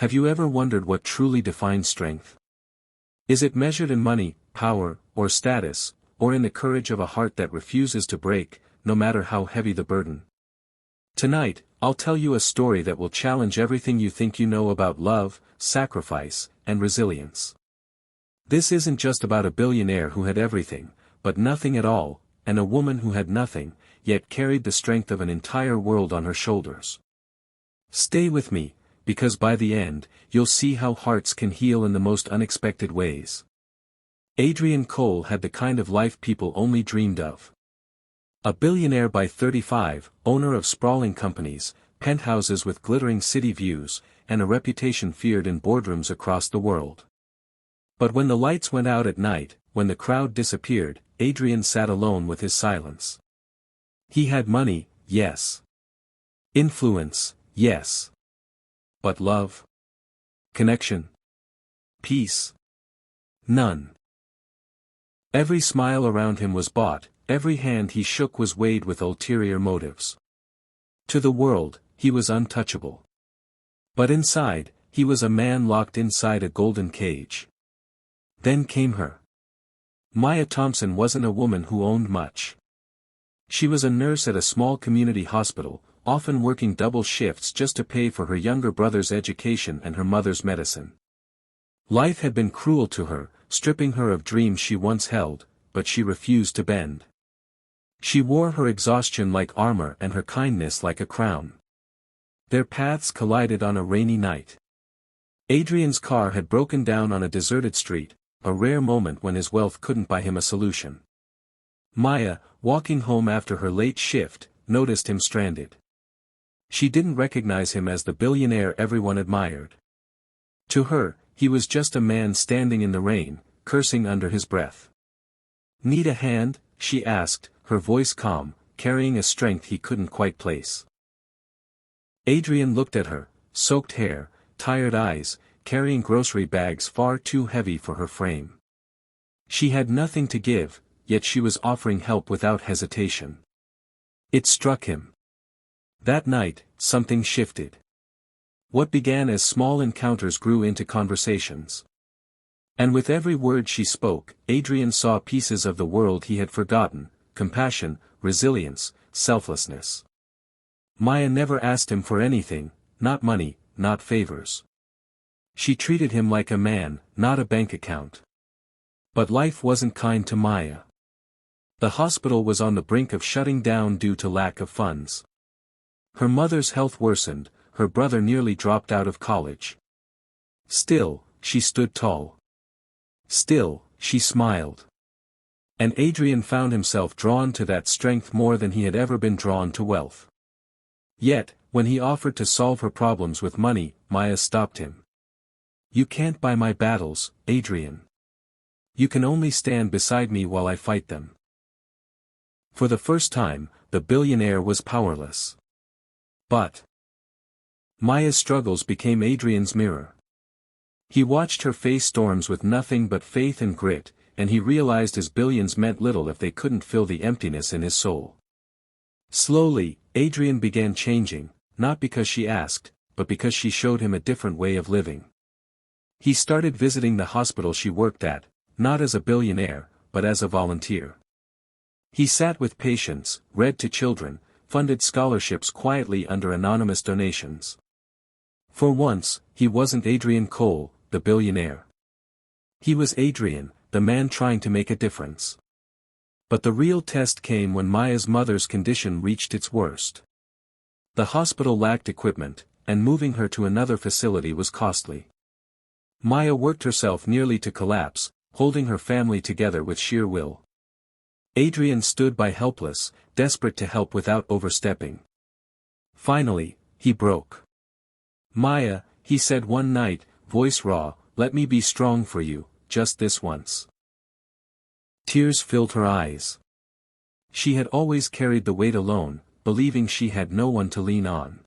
Have you ever wondered what truly defines strength? Is it measured in money, power, or status, or in the courage of a heart that refuses to break, no matter how heavy the burden? Tonight, I'll tell you a story that will challenge everything you think you know about love, sacrifice, and resilience. This isn't just about a billionaire who had everything, but nothing at all, and a woman who had nothing, yet carried the strength of an entire world on her shoulders. Stay with me, because by the end, you'll see how hearts can heal in the most unexpected ways. Adrienne Cole had the kind of life people only dreamed of. A billionaire by 35, owner of sprawling companies, penthouses with glittering city views, and a reputation feared in boardrooms across the world. But when the lights went out at night, when the crowd disappeared, Adrienne sat alone with his silence. He had money, yes. Influence, yes. But love? Connection? Peace? None. Every smile around him was bought, every hand he shook was weighed with ulterior motives. To the world, he was untouchable. But inside, he was a man locked inside a golden cage. Then came her. Maya Thompson wasn't a woman who owned much. She was a nurse at a small community hospital, often working double shifts just to pay for her younger brother's education and her mother's medicine. Life had been cruel to her, stripping her of dreams she once held, but she refused to bend. She wore her exhaustion like armor and her kindness like a crown. Their paths collided on a rainy night. Adrienne's car had broken down on a deserted street, a rare moment when his wealth couldn't buy him a solution. Maya, walking home after her late shift, noticed him stranded. She didn't recognize him as the billionaire everyone admired. To her, he was just a man standing in the rain, cursing under his breath. "Need a hand?" she asked, her voice calm, carrying a strength he couldn't quite place. Adrienne looked at her, soaked hair, tired eyes, carrying grocery bags far too heavy for her frame. She had nothing to give, yet she was offering help without hesitation. It struck him. That night, something shifted. What began as small encounters grew into conversations. And with every word she spoke, Adrienne saw pieces of the world he had forgotten: compassion, resilience, selflessness. Maya never asked him for anything, not money, not favors. She treated him like a man, not a bank account. But life wasn't kind to Maya. The hospital was on the brink of shutting down due to lack of funds. Her mother's health worsened, her brother nearly dropped out of college. Still, she stood tall. Still, she smiled. And Adrienne found himself drawn to that strength more than he had ever been drawn to wealth. Yet, when he offered to solve her problems with money, Maya stopped him. "You can't buy my battles, Adrienne. You can only stand beside me while I fight them." For the first time, the billionaire was powerless. But Maya's struggles became Adrienne's mirror. He watched her face storms with nothing but faith and grit, and he realized his billions meant little if they couldn't fill the emptiness in his soul. Slowly, Adrienne began changing, not because she asked, but because she showed him a different way of living. He started visiting the hospital she worked at, not as a billionaire, but as a volunteer. He sat with patients, read to children, funded scholarships quietly under anonymous donations. For once, he wasn't Adrienne Cole, the billionaire. He was Adrienne, the man trying to make a difference. But the real test came when Maya's mother's condition reached its worst. The hospital lacked equipment, and moving her to another facility was costly. Maya worked herself nearly to collapse, holding her family together with sheer will. Adrienne stood by helpless, desperate to help without overstepping. Finally, he broke. "Maya," he said one night, voice raw, "let me be strong for you, just this once." Tears filled her eyes. She had always carried the weight alone, believing she had no one to lean on.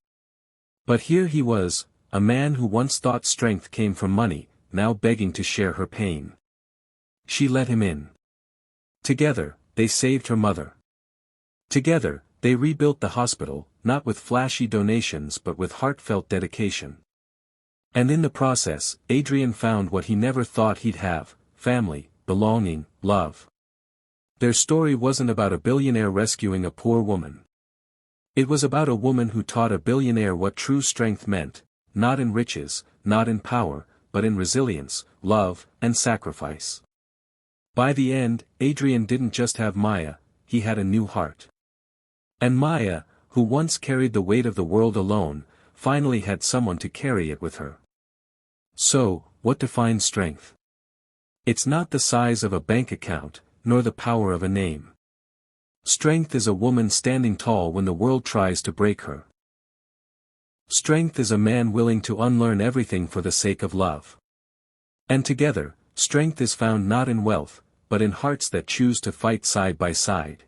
But here he was, a man who once thought strength came from money, now begging to share her pain. She let him in. Together, they saved her mother. Together, they rebuilt the hospital, not with flashy donations but with heartfelt dedication. And in the process, Adrian found what he never thought he'd have: family, belonging, love. Their story wasn't about a billionaire rescuing a poor woman. It was about a woman who taught a billionaire what true strength meant, not in riches, not in power, but in resilience, love, and sacrifice. By the end, Adrian didn't just have Maya, he had a new heart. And Maya, who once carried the weight of the world alone, finally had someone to carry it with her. So, what defines strength? It's not the size of a bank account, nor the power of a name. Strength is a woman standing tall when the world tries to break her. Strength is a man willing to unlearn everything for the sake of love. And together, strength is found not in wealth, but in hearts that choose to fight side by side.